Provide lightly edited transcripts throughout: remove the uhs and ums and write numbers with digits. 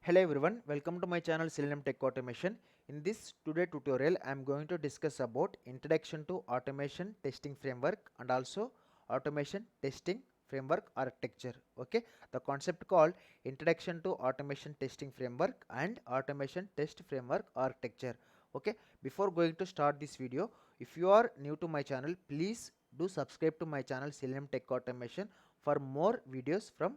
Hello everyone, welcome to my channel Selenium Tech Automation. In this today tutorial, I am going to discuss about introduction to automation testing framework and also automation testing framework architecture. Okay, the concept called introduction to automation testing framework and automation test framework architecture. Okay, before going to start this video, if you are new to my channel, please do subscribe to my channel Selenium Tech Automation for more videos from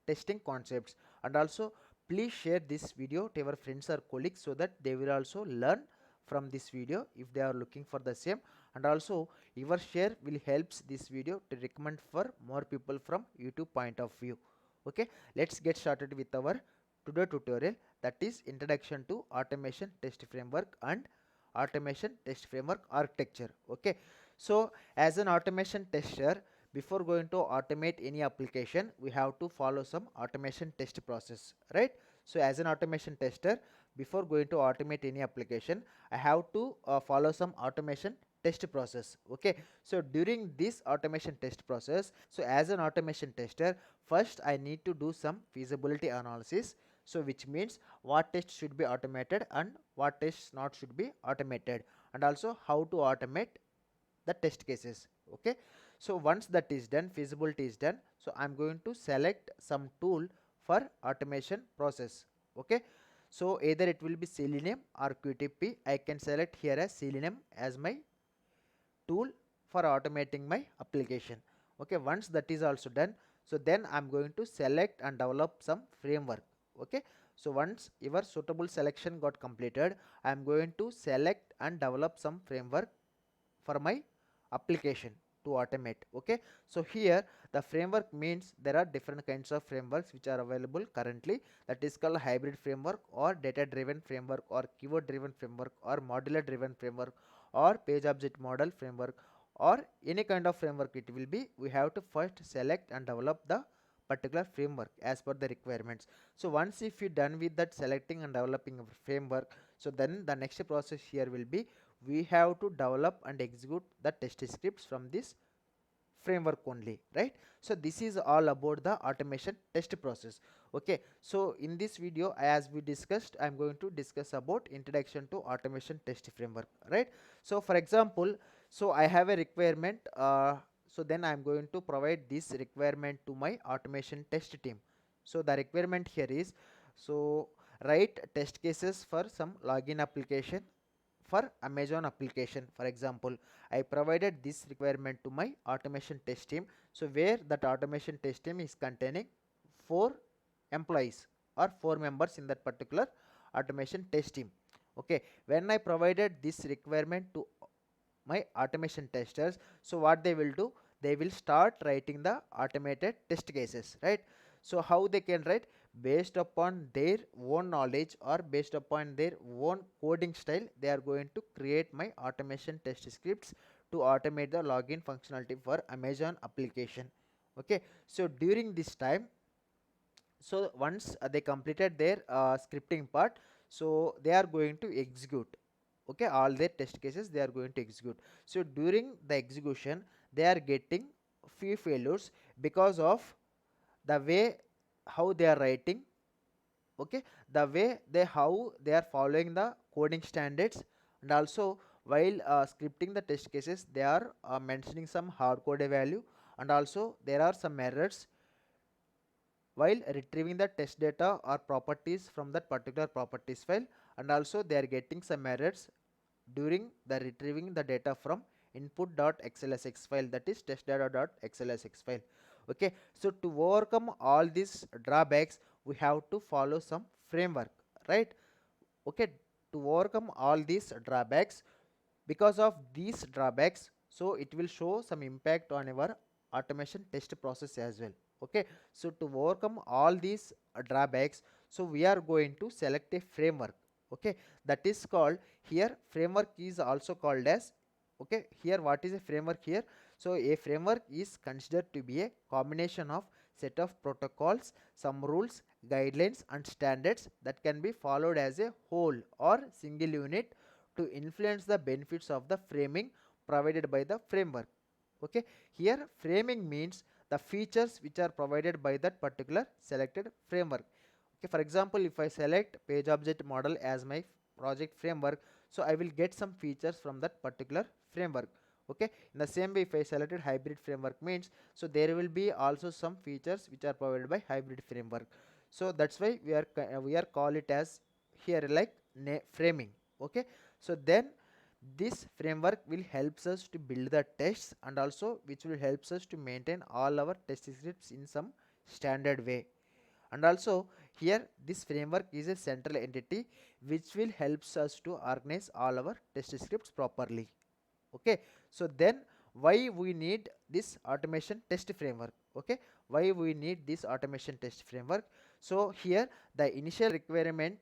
testing concepts, and also please share this video to your friends or colleagues so that they will also learn from this video if they are looking for the same, and also your share will helps this video to recommend for more people from YouTube point of view. Okay, let's get started with our today tutorial, that is introduction to automation test framework and automation test framework architecture. Okay, so as an automation tester, before going to automate any application, we have to follow some automation test process, right? So as an automation tester, before going to automate any application, I have to follow some automation test process. Okay, so during this automation test process, so as an automation tester, first I need to do some feasibility analysis, so which means what tests should be automated and what tests not should be automated, and also how to automate the test cases. Okay, so once that is done, feasibility is done, so I'm going to select some tool for automation process. Okay, so either it will be Selenium or qtp. I can select here as Selenium as my tool for automating my application. Okay, once that is also done, so then I'm going to select and develop some framework. Okay, so once your suitable selection got completed, I'm going to select and develop some framework for my application to automate. Okay, so here the framework means there are different kinds of frameworks which are available currently, that is called hybrid framework or data driven framework or keyword driven framework or modular driven framework or page object model framework or any kind of framework it will be. We have to first select and develop the particular framework as per the requirements. So once if you done with that selecting and developing a framework, so then the next process here will be we have to develop and execute the test scripts from this framework only, right? So this is all about the automation test process. Okay, so in this video, as we discussed, I'm going to discuss about introduction to automation test framework, right? So for example, so I have a requirement, so then I'm going to provide this requirement to my automation test team. So the requirement here is, so write test cases for some login application for Amazon application. For example, I provided this requirement to my automation test team, so where that automation test team is containing 4 employees or 4 members in that particular automation test team. Okay, when I provided this requirement to my automation testers, so what they will do, they will start writing the automated test cases, right? So how they can write, based upon their own knowledge or based upon their own coding style, they are going to create my automation test scripts to automate the login functionality for Amazon application. Okay, so during this time, so once they completed their scripting part, so they are going to execute. Okay, all their test cases they are going to execute. So during the execution, they are getting few failures because of the way how they are writing. Okay, the way they how they are following the coding standards, and also while scripting the test cases, they are mentioning some hard code value, and also there are some errors while retrieving the test data or properties from that particular properties file, and also they are getting some errors during the retrieving the data from input.xlsx file, that is testdata.xlsx file. Okay, so to overcome all these drawbacks, we have to follow some framework, right? Okay, to overcome all these drawbacks, because of these drawbacks, so it will show some impact on our automation test process as well. Okay, so to overcome all these drawbacks, so we are going to select a framework. Okay, that is called here, framework is also called as, okay, here what is a framework here? So a framework is considered to be a combination of set of protocols, some rules, guidelines and standards that can be followed as a whole or single unit to influence the benefits of the framing provided by the framework. Okay, here framing means the features which are provided by that particular selected framework. Okay, for example, if I select page object model as my project framework, so I will get some features from that particular framework. Okay, in the same way, if I selected hybrid framework means, so there will be also some features which are provided by hybrid framework. So that's why we are call it as here like framing. Okay, so then this framework will helps us to build the tests, and also which will helps us to maintain all our test scripts in some standard way. And also here this framework is a central entity which will helps us to organize all our test scripts properly. Okay, so then why we need this automation test framework? Okay, why we need this automation test framework? So here the initial requirement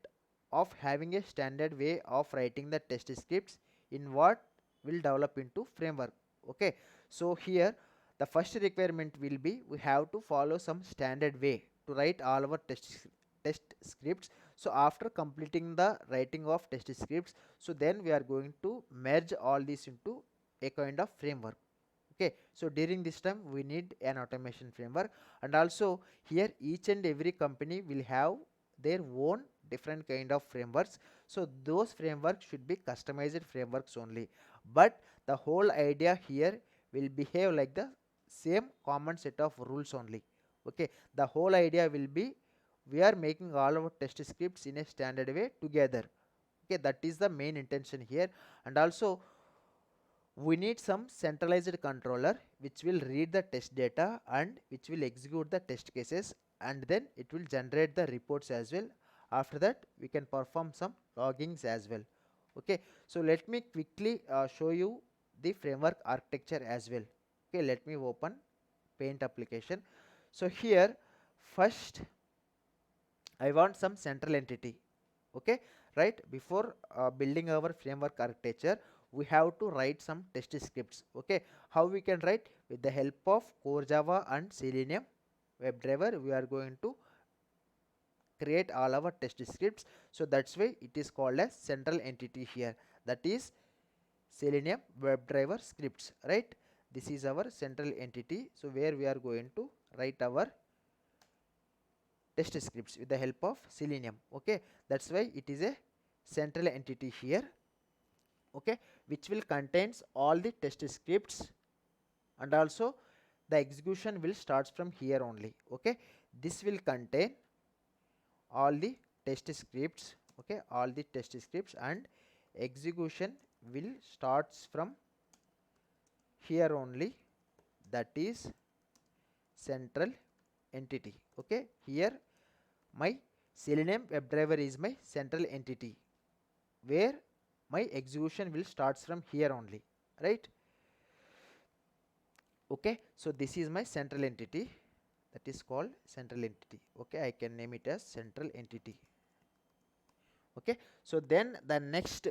of having a standard way of writing the test scripts in what will develop into framework. Okay, so here the first requirement will be we have to follow some standard way to write all our test scripts. So after completing the writing of test scripts, so then we are going to merge all this into a kind of framework. Okay, so during this time we need an automation framework. And also here each and every company will have their own different kind of frameworks, so those frameworks should be customized frameworks only, but the whole idea here will behave like the same common set of rules only. Okay, the whole idea will be we are making all our test scripts in a standard way together. Okay, that is the main intention here. And also we need some centralized controller which will read the test data and which will execute the test cases, and then it will generate the reports as well. After that we can perform some loggings as well. Okay, so let me quickly show you the framework architecture as well. Okay, let me open paint application. So here first I want some central entity. Okay, right, before building our framework architecture we have to write some test scripts. Okay, how we can write? With the help of core Java and Selenium WebDriver we are going to create all our test scripts. So that's why it is called as central entity here, that is Selenium WebDriver scripts, right? This is our central entity, so where we are going to write our test scripts with the help of Selenium. Okay, that's why it is a central entity here. Okay, which will contains all the test scripts, and also the execution will starts from here only. Okay, this will contain all the test scripts. Okay, all the test scripts, and execution will starts from here only, that is central entity. Okay, here my Selenium WebDriver is my central entity where my execution will starts from here only, right? Okay, so this is my central entity, that is called central entity. Okay, I can name it as central entity. Okay, so then the next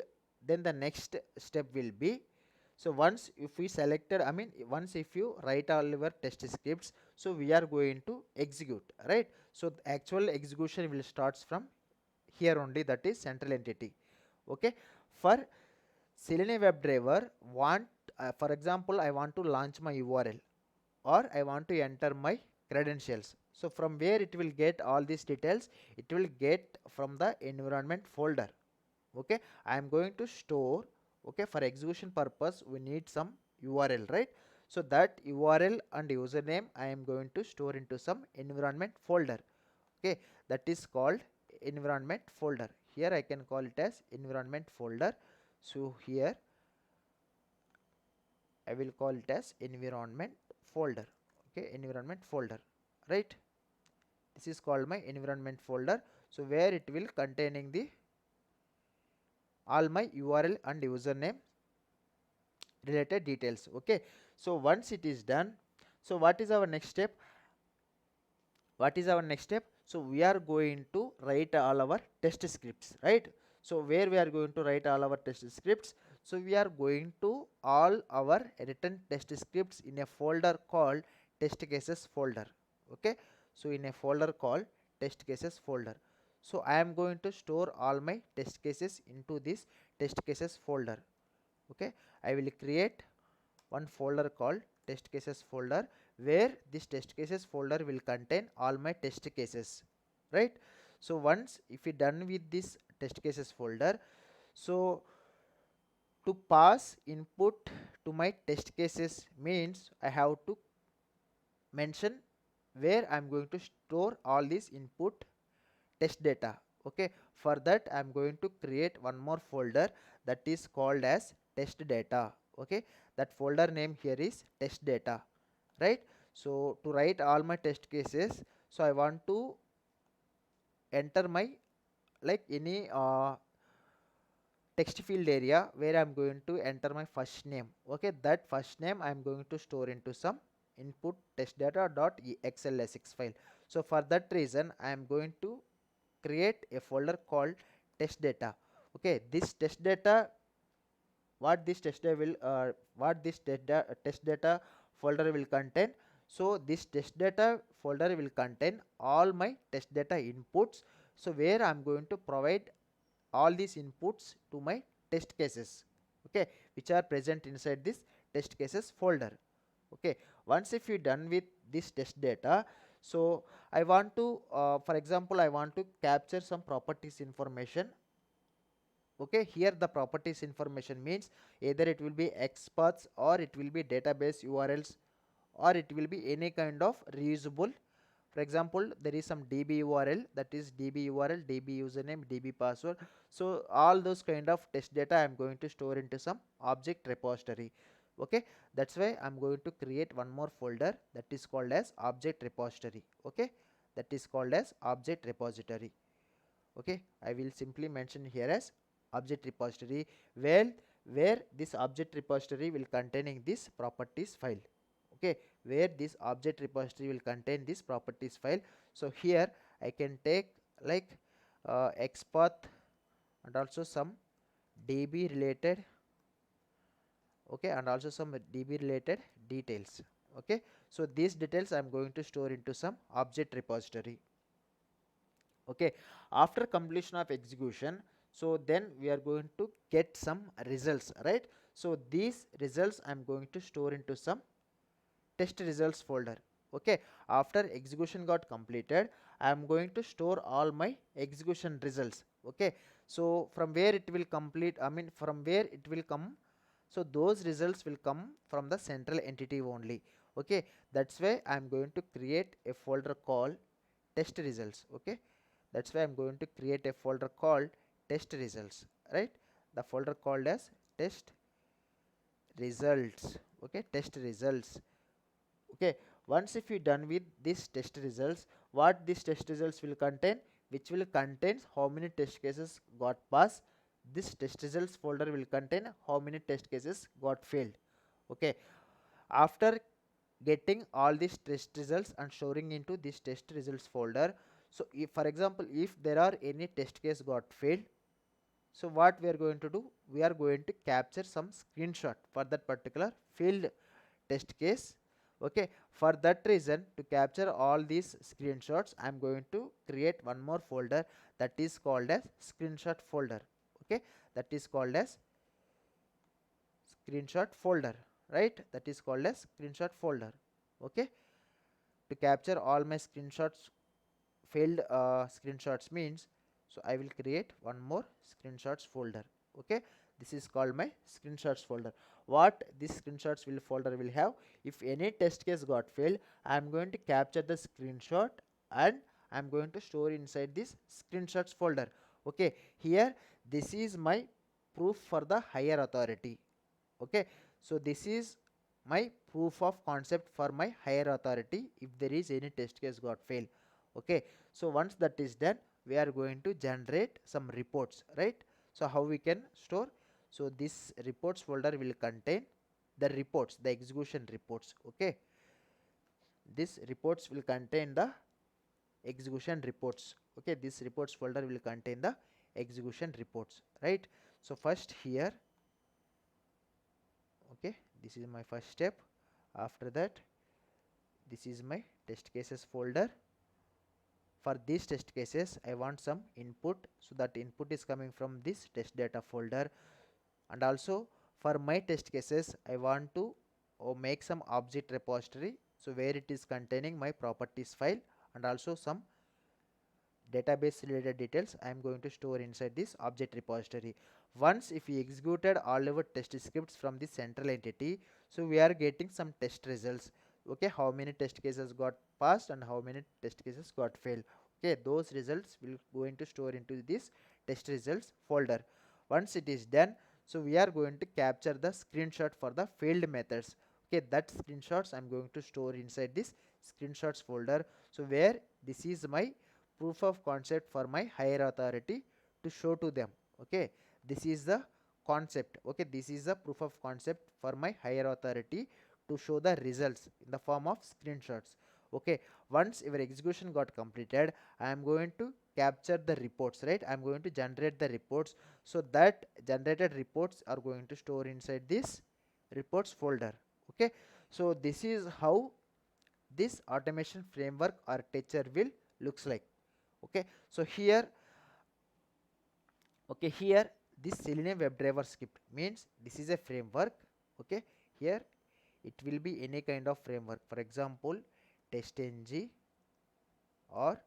step will be, so once if we selected, I mean once if you write all your test scripts, so we are going to execute, right? So the actual execution will starts from here only, that is central entity. Okay, for Selenium WebDriver want for example I want to launch my URL, or I want to enter my credentials. So from where it will get all these details? It will get from the environment folder. Okay, I am going to store. Okay, for execution purpose we need some URL, right? So that URL and username I am going to store into some environment folder. Okay, that is called environment folder. Here I can call it as environment folder. So here I will call it as environment folder. Okay, environment folder, right? This is called my environment folder. So where it will containing the all my URL and username related details. Okay, so once it is done, so what is our next step? What is our next step? So we are going to write all our test scripts, right? So where we are going to write all our test scripts? So we are going to all our written test scripts in a folder called test cases folder. Okay, so in a folder called test cases folder, so I am going to store all my test cases into this test cases folder. Okay, I will create one folder called test cases folder, where this test cases folder will contain all my test cases, right? So once if we done with this test cases folder, so to pass input to my test cases means I have to mention where I'm going to store all this input test data. Okay, for that I'm going to create one more folder that is called as test data. Okay, that folder name here is test data, right? So to write all my test cases, so I want to enter my like any text field area where I'm going to enter my first name. Okay, that first name I'm going to store into some input test data dot xlsx file. So for that reason I am going to create a folder called test data. Okay, this test data, what this test data will test data folder will contain. So this test data folder will contain all my test data inputs, so where I'm going to provide all these inputs to my test cases, okay, which are present inside this test cases folder. Okay, once if you done with this test data, so I want to for example I want to capture some properties information. Okay, here the properties information means either it will be XPaths or it will be database URLs or it will be any kind of reusable. For example, there is some DB URL, that is DB URL, DB username, DB password. So all those kind of test data I am going to store into some object repository. Okay, that's why I'm going to create one more folder that is called as object repository. Okay, that is called as object repository. Okay, I will simply mention here as object repository, where this object repository will containing this properties file. Okay, where this object repository will contain this properties file. So here I can take like XPath and also some DB related, okay, and also some DB related details. Okay, so these details I'm going to store into some object repository. Okay, after completion of execution, so then we are going to get some results, right? So these results I'm going to store into some test results folder. Okay, after execution got completed, I am going to store all my execution results. Okay, so from where it will complete, I mean from where it will come, so those results will come from the central entity only. Okay, that's why I am going to create a folder called test results. Okay, that's why I'm going to create a folder called test results, right? The folder called as test results. Okay, test results. Okay, once if you done with this test results, what this test results will contain, which will contain how many test cases got passed. This test results folder will contain how many test cases got failed. Okay, after getting all these test results and storing into this test results folder, so if for example if there are any test case got failed, so what we are going to do, we are going to capture some screenshot for that particular failed test case. Okay, for that reason, to capture all these screenshots, I am going to create one more folder that is called as screenshot folder. Okay, that is called as screenshot folder, right? That is called as screenshot folder. Okay, to capture all my screenshots, failed screenshots means, so I will create one more screenshots folder. Okay, this is called my screenshots folder. What this screenshots will folder will have, if any test case got failed, I am going to capture the screenshot and I am going to store inside this screenshots folder. Okay, here this is my proof for the higher authority. Okay, so this is my proof of concept for my higher authority if there is any test case got failed. Okay, so once that is done, we are going to generate some reports, right? So how we can store, so this reports folder will contain the reports, the execution reports. Okay, this reports will contain the execution reports. Okay, this reports folder will contain the execution reports, right? So first here, okay, this is my first step. After that, this is my test cases folder. For these test cases I want some input, so that input is coming from this test data folder. And also for my test cases I want to make some object repository, so where it is containing my properties file and also some database related details I am going to store inside this object repository. Once if we executed all our test scripts from the central entity, so we are getting some test results. Okay, how many test cases got passed and how many test cases got failed. Okay, those results will going to store into this test results folder. Once it is done, so we are going to capture the screenshot for the failed methods. Okay, that screenshots I'm going to store inside this screenshots folder. So where this is my proof of concept for my higher authority to show to them. Okay, this is the concept. Okay, this is the proof of concept for my higher authority to show the results in the form of screenshots. Okay, once your execution got completed, I am going to capture the reports, right? I am going to generate the reports. So that generated reports are going to store inside this reports folder. Okay, so this is how this automation framework architecture will looks like. Okay, so here, okay, here this Selenium WebDriver script means this is a framework. Okay, here it will be any kind of framework, for example TestNG or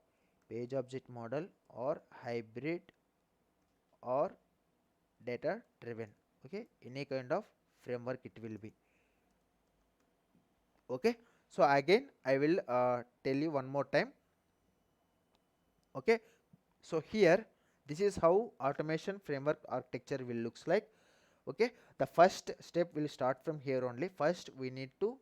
page object model or hybrid or data driven. Okay, any kind of framework it will be. Okay, so again I will tell you one more time. Okay, so here this is how automation framework architecture will looks like. Okay, the first step will start from here only. First we need to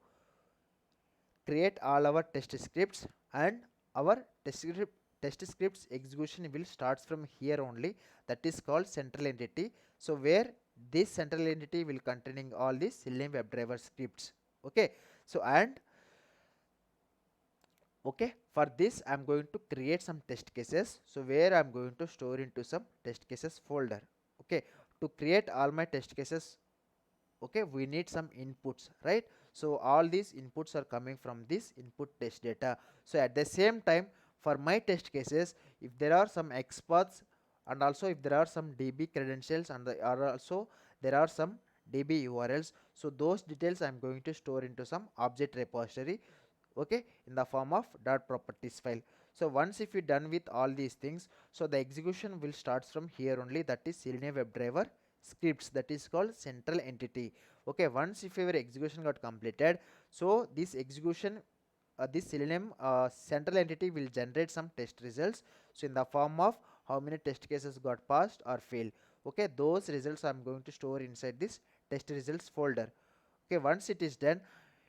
create all our test scripts, and our test scripts execution will starts from here only. That is called central entity. So where this central entity will containing all these Selenium WebDriver scripts. Okay, so and okay, for this I'm going to create some test cases. So where I'm going to store into some test cases folder. Okay, to create all my test cases, okay, we need some inputs, right? So all these inputs are coming from this input test data. So at the same time, for my test cases, if there are some experts and also if there are some DB credentials and are also there are some DB URLs, so those details I'm going to store into some object repository. Okay, in the form of dot properties file. So once if you done with all these things, so the execution will starts from here only. That is Selenium WebDriver scripts, that is called central entity. Okay, once if your execution got completed, so this execution this Selenium central entity will generate some test results. So in the form of how many test cases got passed or failed. Okay, those results I'm going to store inside this test results folder. Okay, once it is done,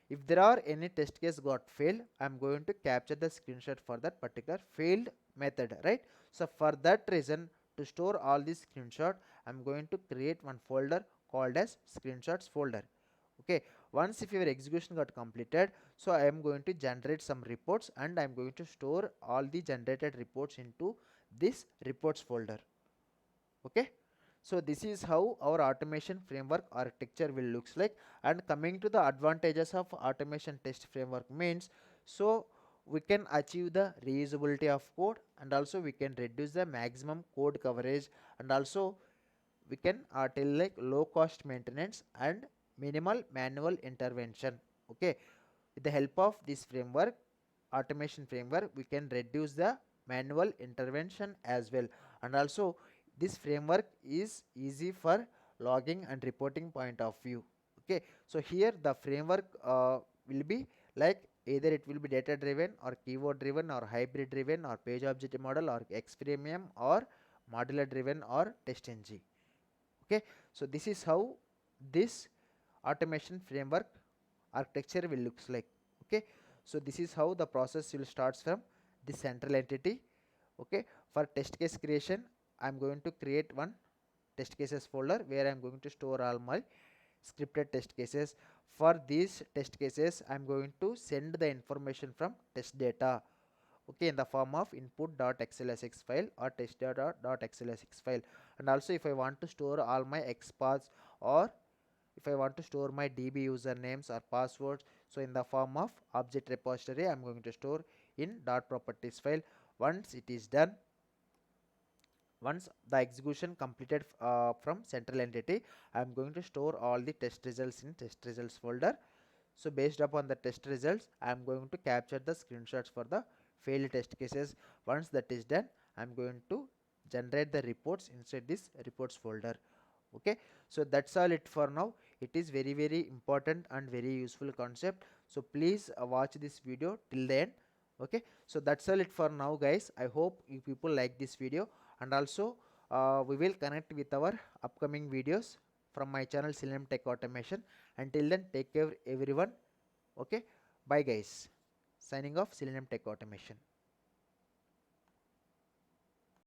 if there are any test case got failed, I'm going to capture the screenshot for that particular failed method, right? So for that reason, to store all these screenshot, I'm going to create one folder called as screenshots folder. Okay, once if your execution got completed, so I am going to generate some reports and I'm going to store all the generated reports into this reports folder. Okay, so this is how our automation framework architecture will looks like. And coming to the advantages of automation test framework means, so we can achieve the reusability of code, and also we can reduce the maximum code coverage, and also we can tell like low cost maintenance and minimal manual intervention. Okay, with the help of this framework, automation framework, we can reduce the manual intervention as well. And also this framework is easy for logging and reporting point of view. Okay, so here the framework will be like either it will be data driven or keyword driven or hybrid driven or page object model or X premium or modular driven or test ng. Okay, so this is how this automation framework architecture will looks like. Okay, so this is how the process will starts from the central entity. Okay, for test case creation, I'm going to create one test cases folder where I'm going to store all my scripted test cases. For these test cases, I'm going to send the information from test data, okay, in the form of input.xlsx file or test.xlsx file. And also if I want to store all my XPaths, or if I want to store my DB usernames or passwords, so in the form of object repository I'm going to store in dot properties file. Once it is done, once the execution completed from central entity, I'm going to store all the test results in test results folder. So based upon the test results, I am going to capture the screenshots for the failed test cases. Once that is done, I'm going to generate the reports inside this reports folder. Okay, so that's all it for now. It is very important and very useful concept, so please watch this video till the end. Okay, so that's all it for now, guys. I hope you people like this video, and also we will connect with our upcoming videos from my channel Selenium Tech Automation. Until then, take care everyone. Okay, bye guys. Signing off, Selenium Tech Automation.